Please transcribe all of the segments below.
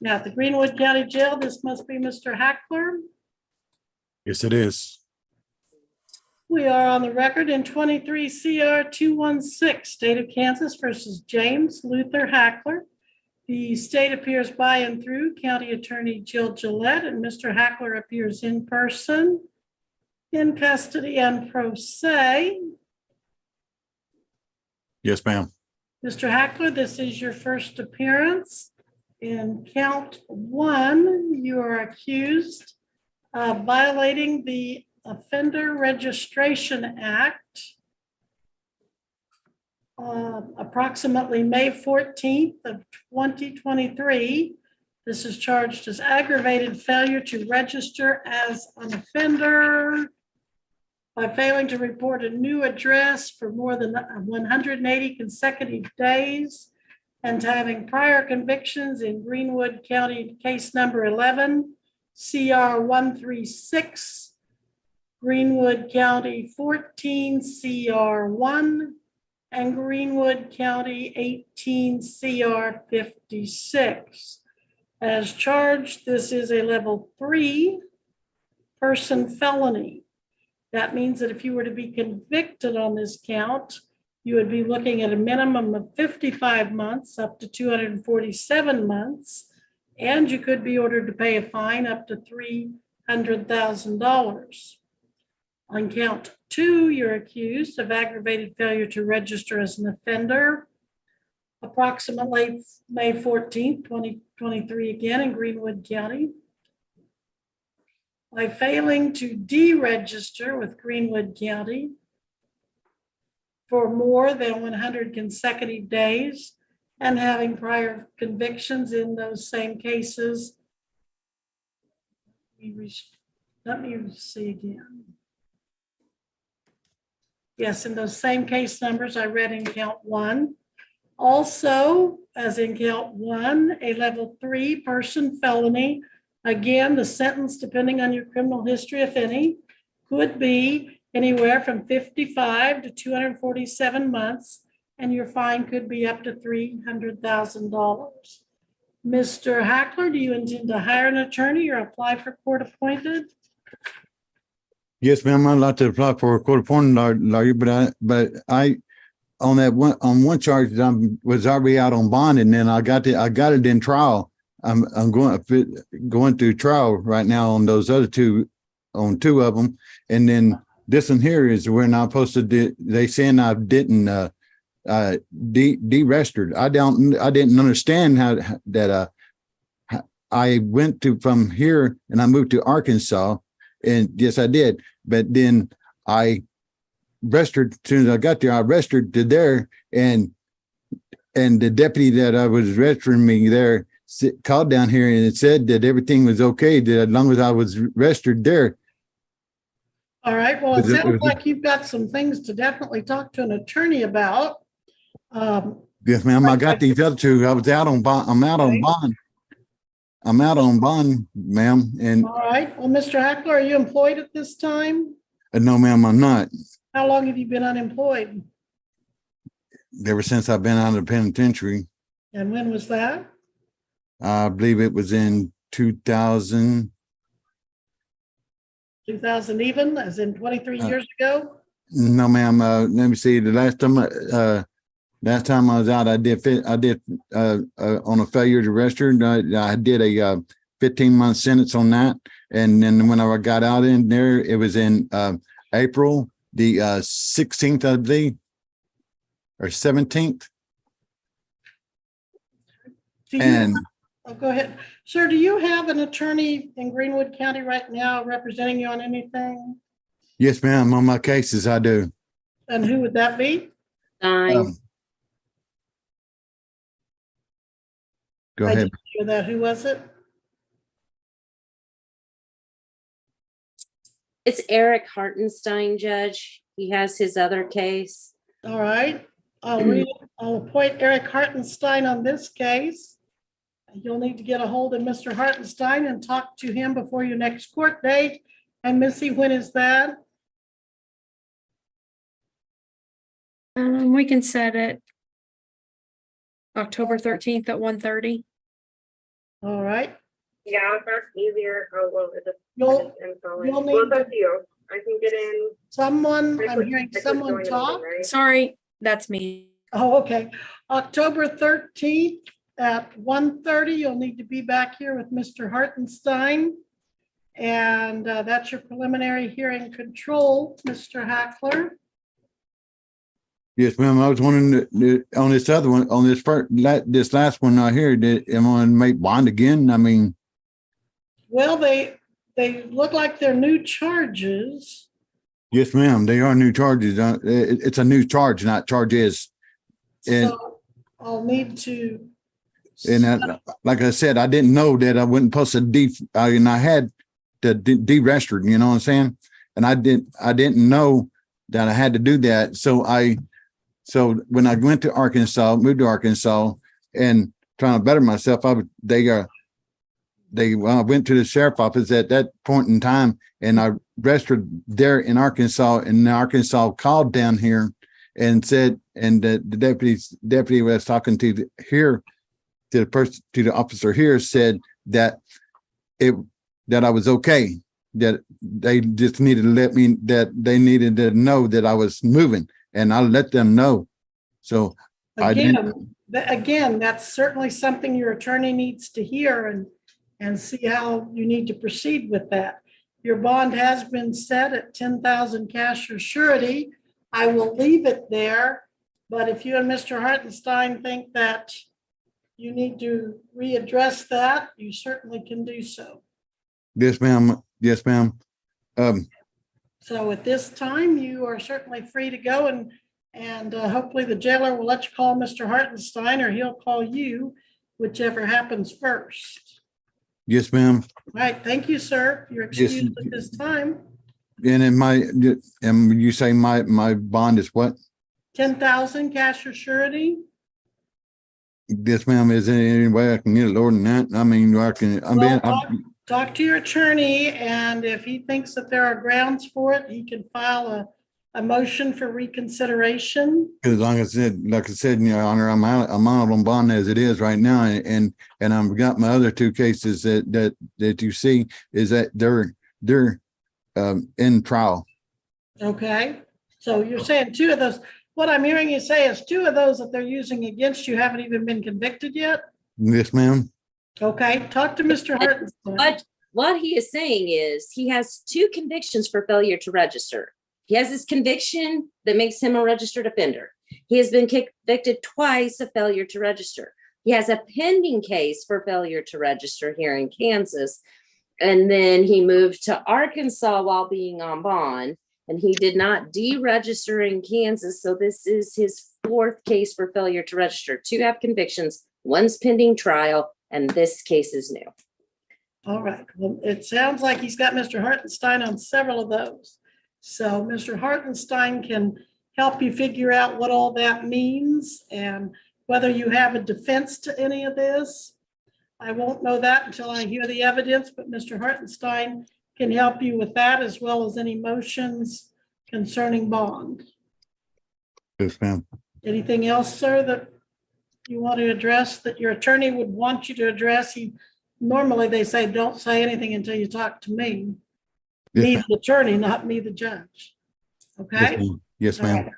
Now, at the Greenwood County Jail, this must be Mr. Hackler. Yes, it is. We are on the record in 23 CR 216, State of Kansas versus James Luther Hackler. The state appears by and through County Attorney Jill Gillette, and Mr. Hackler appears in person, in custody, and pro se. Yes, ma'am. Mr. Hackler, this is your first appearance. In count one, you are accused of violating the Offender Registration Act. Approximately May 14th of 2023. This is charged as aggravated failure to register as an offender by failing to report a new address for more than 180 consecutive days and having prior convictions in Greenwood County case number 11, CR 136, Greenwood County 14, CR 1, and Greenwood County 18, CR 56. As charged, this is a level 3 person felony. That means that if you were to be convicted on this count, you would be looking at a minimum of 55 months up to 247 months, and you could be ordered to pay a fine up to $300,000. On count 2, you're accused of aggravated failure to register as an offender. Approximately May 14th, 2023, again in Greenwood County. By failing to deregister with Greenwood County for more than 100 consecutive days and having prior convictions in those same cases. Let me see again. Yes, in those same case numbers I read in count 1. Also, as in count 1, a level 3 person felony. Again, the sentence, depending on your criminal history, if any, could be anywhere from 55 to 247 months, and your fine could be up to $300,000. Mr. Hackler, do you intend to hire an attorney or apply for court appointed? Yes, ma'am. I'd like to apply for a court appointed lawyer, but I on one charge was already out on bond, and then I got it in trial. I'm going through trial right now on those other two, on 2 of them, and then this one here is when I posted. They saying I didn't deregistered. I didn't understand how that I went from here and I moved to Arkansas, and yes, I did. But then I registered as soon as I got there. I registered to there, and the deputy that I was registering me there called down here and it said that everything was okay, that as long as I was registered there. All right. Well, it sounds like you've got some things to definitely talk to an attorney about. Yes, ma'am. I got these other 2. I was out on bond. I'm out on bond, ma'am. And all right. Well, Mr. Hackler, are you employed at this time? No, ma'am, I'm not. How long have you been unemployed? Ever since I've been out of the penitentiary. And when was that? I believe it was in 2000. 2000 even, as in 23 years ago? No, ma'am. Let me see. The last time I was out, I did on a failure to register. I did a 15-month sentence on that, and then when I got out in there, it was in April the 16th, I believe, or 17th. Go ahead. Sir, do you have an attorney in Greenwood County right now representing you on anything? Yes, ma'am. On my cases, I do. And who would that be? Go ahead. Hear that. Who was it? It's Eric Hartenstein, Judge. He has his other case. All right. I'll appoint Eric Hartenstein on this case. You'll need to get a hold of Mr. Hartenstein and talk to him before your next court date. And Missy, when is that? We can set it October 13th at 1:30. All right. Yeah, if that's easier, I'll go with the. You'll info. you'll Well, it's need up to you. I can get in. someone, I I'm click- hearing I click someone join the meeting, talk. right? Sorry, that's me. Oh, okay. October 13th at 1:30, you'll need to be back here with Mr. Hartenstein. And that's your preliminary hearing control, Mr. Hackler. Yes, ma'am. I was wondering on this other one, on this first, this last one I hear, am I gonna make bond again? I mean, Well, they look like they're new charges. yes, ma'am. They are new charges. It's a new charge, not charges. And- So I'll need to. And like I said, I didn't know that I wasn't supposed to and I had to de-register, you know what I'm saying? And I didn't know that I had to do that. So when I went to Arkansas, moved to Arkansas and trying to better myself, I went to the sheriff's office at that point in time and I registered there in Arkansas, and Arkansas called down here and said, and the deputy was talking to the officer here said that I was okay, that they just needed to they needed to know that I was moving, and I let them know. So Again, that's certainly something your attorney needs to hear and see how you need to proceed with that. Your bond has been set at 10,000 cash or surety. I will leave it there, but if you and Mr. Hartenstein think that you need to readdress that, you certainly can do so. Yes, ma'am. Yes, ma'am. So at this time, you are certainly free to go and hopefully the jailer will let you call Mr. Hartenstein or he'll call you, whichever happens first. Yes, ma'am. All right, thank you, sir. You're excused at this time. And you say my bond is what? 10,000 cash or surety. Yes, ma'am. Is there any way I can get it lower than that? I mean, Talk to your attorney, and if he thinks that there are grounds for it, he can file a motion for reconsideration. as long as like I said, Your Honor, I'm out on bond as it is right now, and I've got my other two cases that you see is that they're in trial. Okay, so you're saying two of those, what I'm hearing you say is two of those that they're using against you haven't even been convicted yet? Yes, ma'am. Okay, talk to Mr. Hartenstein. But what he is saying is he has 2 convictions for failure to register. He has this conviction that makes him a registered offender. He has been convicted twice of failure to register. He has a pending case for failure to register here in Kansas. And then he moved to Arkansas while being on bond, and he did not deregister in Kansas. So this is his 4th case for failure to register. 2 have convictions, 1's pending trial, and this case is new. All right, well, it sounds like he's got Mr. Hartenstein on several of those. So Mr. Hartenstein can help you figure out what all that means and whether you have a defense to any of this. I won't know that until I hear the evidence, but Mr. Hartenstein can help you with that as well as any motions concerning bond. Yes, ma'am. Anything else, sir, that you want to address that your attorney would want you to address? Normally they say, don't say anything until you talk to me. Yes, Me, ma'am. the attorney, not me, the judge. Yes, Okay? ma'am. Yes, All ma'am. right.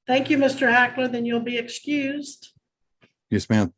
Thank you, Mr. Hackler. Then you'll be excused. Yes, ma'am.